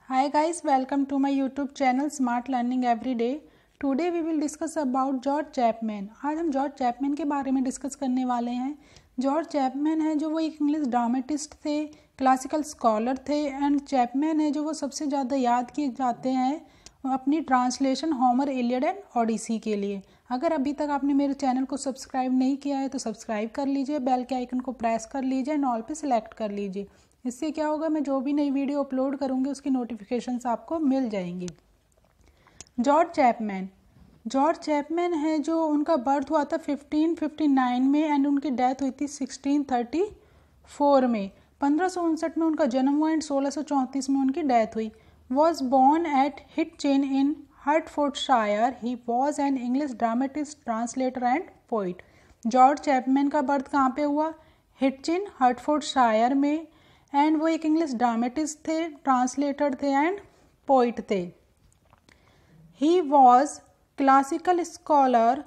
Hi guys, welcome to my YouTube channel Smart Learning Everyday. Today we will discuss about George Chapman. आज हम George Chapman के बारे में discuss करने वाले हैं। जॉर्ज चैपमैन है जो वो एक इंग्लिश ड्रामेटिस्ट थे, क्लासिकल स्कॉलर थे एंड चैपमैन है जो वो सबसे ज़्यादा याद किए जाते हैं अपनी translation Homer, Iliad and Odyssey के लिए। अगर अभी तक आपने मेरे चैनल को सब्सक्राइब नहीं किया है तो सब्सक्राइब कर लीजिए, बेल के आइकन को प्रेस कर लीजिए एंड ऑल पे सिलेक्ट कर लीजिए। इससे क्या होगा, मैं जो भी नई वीडियो अपलोड करूँगी उसकी नोटिफिकेशंस आपको मिल जाएंगी। जॉर्ज चैपमैन है जो उनका बर्थ हुआ था 1559 में एंड उनकी डेथ हुई थी 1634 में। 1559 में उनका जन्म हुआ एंड 1634 में उनकी डेथ हुई। Was born at Hitchin in Hertfordshire. He was an English dramatist, translator and poet. George Chapman का बर्थ कहाँ पे हुआ? हिटचिन, हर्टफोर्डशायर में एंड वो एक इंग्लिश ड्रामेटिस्ट थे, ट्रांसलेटर थे एंड पोइट थे। He was classical scholar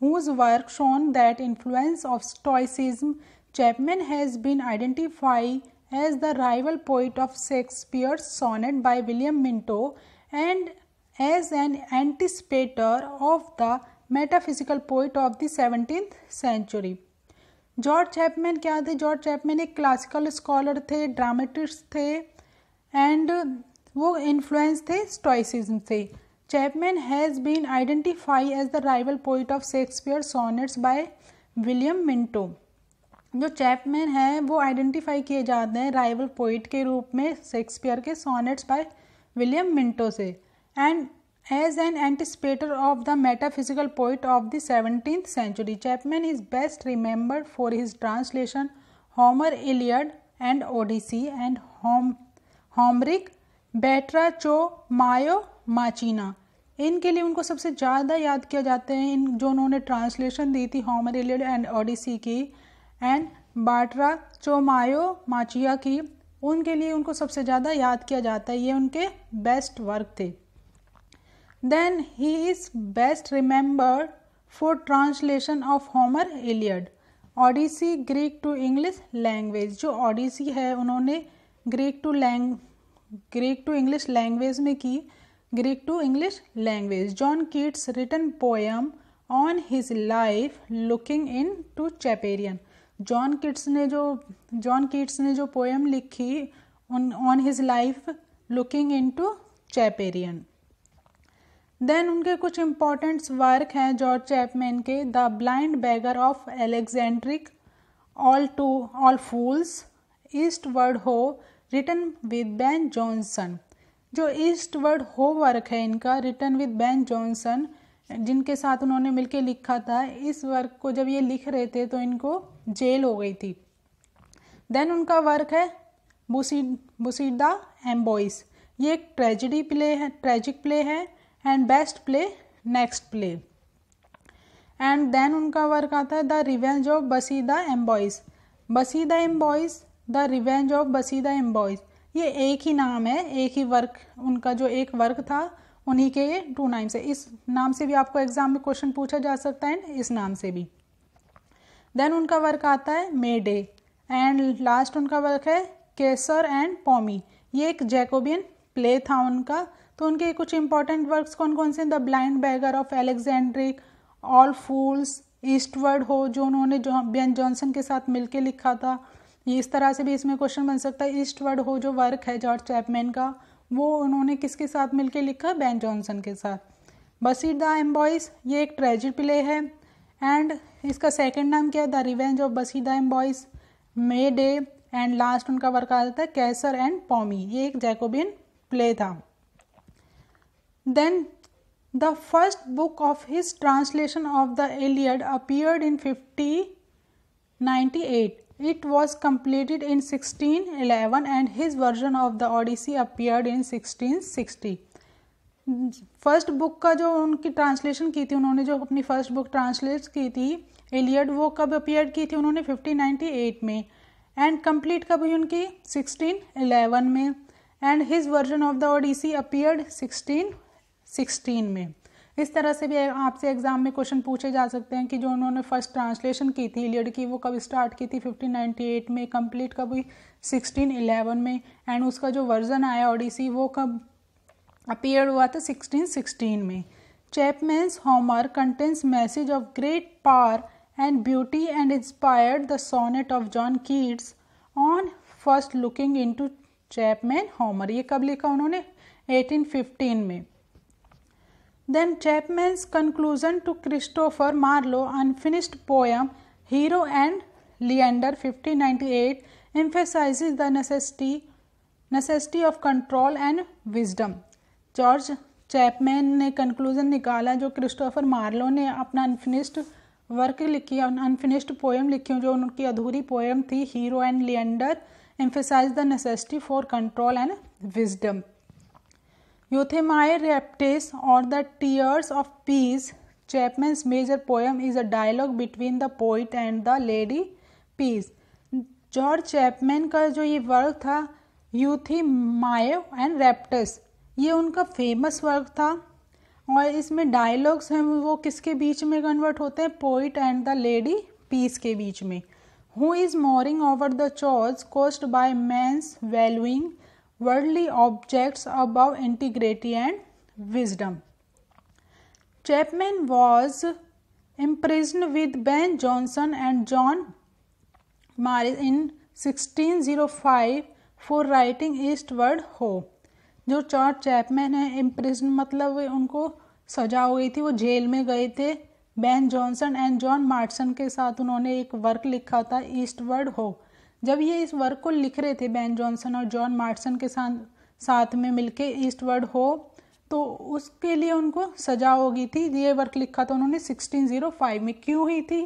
whose work shown that influence of Stoicism. Chapman has been identified as the rival poet of Shakespeare's sonnet by William Minto and as an anticipator of the metaphysical poet of the 17th century. George Chapman क्या थे? George Chapman एक classical scholar थे, dramatist थे and वो influence थे stoicism से। Chapman has been identify as the rival poet of Shakespeare sonnets by William Minto. जो Chapman है वो आइडेंटिफाई किए जाते हैं राइवल पोइट के रूप में शेक्सपियर के सोनेट्स बाय विलियम मिंटो से and as an anticipator of the metaphysical poet of the 17th century. Chapman is best remembered for his translation Homer, Iliad and Odyssey and Homeric, Batracho, Machina. इनके लिए उनको सबसे ज़्यादा याद किया जाते हैं इन जो उन्होंने ट्रांसलेशन दी थी होमर, इलियड एंड ओडिसी की एंड बाट्राचोमायो माचिया की। उनके लिए उनको सबसे ज़्यादा याद किया जाता है, ये उनके बेस्ट वर्क थे। Then he is best remembered for translation of Homer, Iliad, Odyssey, Greek to English language। जो Odyssey है उन्होंने Greek to English language में की, Greek to English language। John Keats written poem on his life looking into Chaparian। John Keats ने जो poem लिखी on his life looking into Chaparian। Then उनके कुछ इंपॉर्टेंट्स वर्क हैं जॉर्ज चैपमैन के। The blind beggar of Alexandria, all fools, eastward ho written with Ben Jonson. जो eastward ho work है इनका रिटन विद बेन जॉनसन, जिनके साथ उन्होंने मिलकर लिखा था, इस वर्क को जब ये लिख रहे थे तो इनको जेल हो गई थी। देन उनका वर्क है बुसीदा एम्बॉइस। ये एक ट्रेजिक प्ले है and best play, next play. And then उनका वर्क आता है the revenge of Bussy D'Ambois. The revenge of Bussy D'Ambois, ये एक ही नाम है, एक ही वर्क, उनका जो एक वर्क था उन्हीं के ये 2 नाम्स है। इस नाम से भी आपको एग्जाम में क्वेश्चन पूछा जा सकता है, इस नाम से भी। देन उनका वर्क आता है मे डे एंड लास्ट उनका वर्क है केसर एंड पॉमी। ये एक जैकोबियन प्ले था उनका। तो उनके कुछ इंपॉर्टेंट वर्क्स कौन कौन से? The blind beggar of Alexandria, all fools, eastward ho जो उन्होंने बेन जॉनसन के साथ मिलके लिखा था। ये इस तरह से भी इसमें क्वेश्चन बन सकता है। ईस्टवर्ड हो जो वर्क है जॉर्ज चैपमैन का वो उन्होंने किसके साथ मिलके लिखा? बेन जॉनसन के साथ। बसीदा एम्बॉइस, ये एक ट्रेजिक प्ले है एंड इसका सेकेंड नाम क्या है? The revenge of Bussy D'Ambois, May Day and last उनका वर्क आ जाता है कैसर एंड पॉमी। ये एक जैकोबियन प्ले था। Then the first book of his translation of the Iliad appeared in 1598. It was completed in 1611 and his version of the Odyssey appeared in 1660. First book का जो उनकी translation की थी, उन्होंने जो अपनी फर्स्ट बुक ट्रांसलेट की थी एलियड, वो कब अपीयर की थी? उन्होंने 1598 में एंड कंप्लीट कब हुई उनकी? 1611 में and his version of the Odyssey appeared 1616 में। इस तरह से भी आपसे एग्जाम में क्वेश्चन पूछे जा सकते हैं कि जो उन्होंने फर्स्ट ट्रांसलेशन की थी इलियड की वो कब स्टार्ट की थी 1598 में, कंप्लीट कब हुई 1611 में, एंड उसका जो वर्जन आया ओडिसी वो कब अपीयर हुआ था 1616 में। Chapman's Homer contains message of great power and beauty and inspired the sonnet of John Keats on first looking into Chapman Homer. ये कब लिखा उन्होंने 1815 में। Then Chapman's conclusion to Christopher Marlowe unfinished poem Hero and Leander 1598 emphasizes the necessity of control and wisdom। George Chapman ने conclusion निकाला जो Christopher Marlowe ने अपना अनफिनिश्ड वर्क लिखी, अनफिनिश्ड पोएम लिखी जो उनकी अधूरी पोएम थी hero and Leander, emphasize the necessity for control and wisdom। Euthymia Reptis or the Tears of Peace, Chapman's major poem, is a dialogue between the poet and the lady Peace। George Chapman का जो ये work था यूथिमाया and रेप्टिस, ये उनका famous work था और इसमें dialogues हैं वो किसके बीच में कन्वर्ट होते हैं, poet and the lady piece के बीच में। Who is mourning over the चॉर्स caused by man's valuing worldly objects above integrity and wisdom। Chapman was imprisoned with Ben Jonson and John Morris in 1605 for writing Eastward Ho। जो George Chapman है imprison मतलब उनको सजा हो गई थी, वो जेल में गए थे। बैन जॉनसन एंड जॉन मार्टसन के साथ उन्होंने एक वर्क लिखा था ईस्टवर्ड हो। जब ये इस वर्क को लिख रहे थे बैन जॉनसन और जॉन मार्टसन के साथ में मिलके ईस्टवर्ड हो, तो उसके लिए उनको सजा हो गई थी। ये वर्क लिखा था उन्होंने 1605 में। क्यों हुई थी?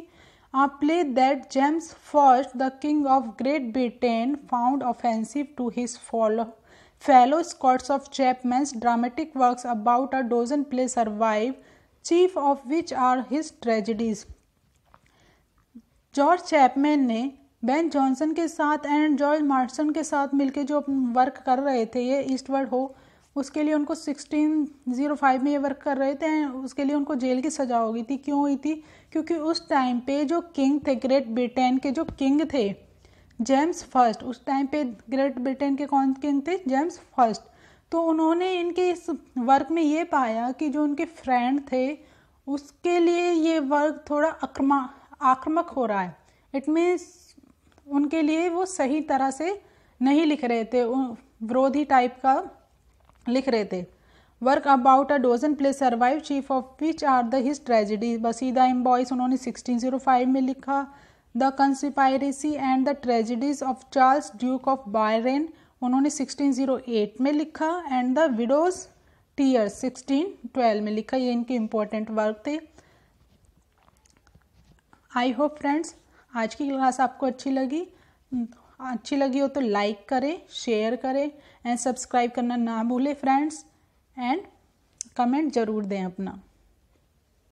A play that James I, the King of Great Britain, found offensive to his fellow Scots of Chapman's dramatic works. About a dozen plays survive, chief of which are his tragedies। George Chapman ने Ben Jonson के साथ and George मार्टसन के साथ मिलके जो work कर रहे थे ये ईस्टवर्ड हो, उसके लिए उनको 1605 में ये वर्क कर रहे थे, उसके लिए उनको जेल की सज़ा हो गई थी। क्यों हुई थी? क्योंकि उस टाइम पे जो किंग थे ग्रेट ब्रिटेन के, जो किंग थे जेम्स फर्स्ट, उस टाइम पे ग्रेट ब्रिटेन के कौन किंग थे? James first. तो उन्होंने इनके इस वर्क में ये पाया कि जो उनके फ्रेंड थे उसके लिए ये वर्क थोड़ा आक्रामक हो रहा है। इट मीन्स उनके लिए वो सही तरह से नहीं लिख रहे थे, विरोधी टाइप का लिख रहे थे। Work about a dozen play survive, chief of which are the his tragedies, Bussy D'Ambois उन्होंने 1605 में लिखा। The conspiracy and the tragedies of Charles Duke of Byron उन्होंने 1608 में लिखा। एंड द विडोज टीयर्स 1612 में लिखा। ये इनके इम्पोर्टेंट वर्क थे। आई होप फ्रेंड्स आज की क्लास आपको अच्छी लगी हो तो लाइक करें, शेयर करें एंड सब्सक्राइब करना ना भूलें फ्रेंड्स, एंड कमेंट ज़रूर दें अपना।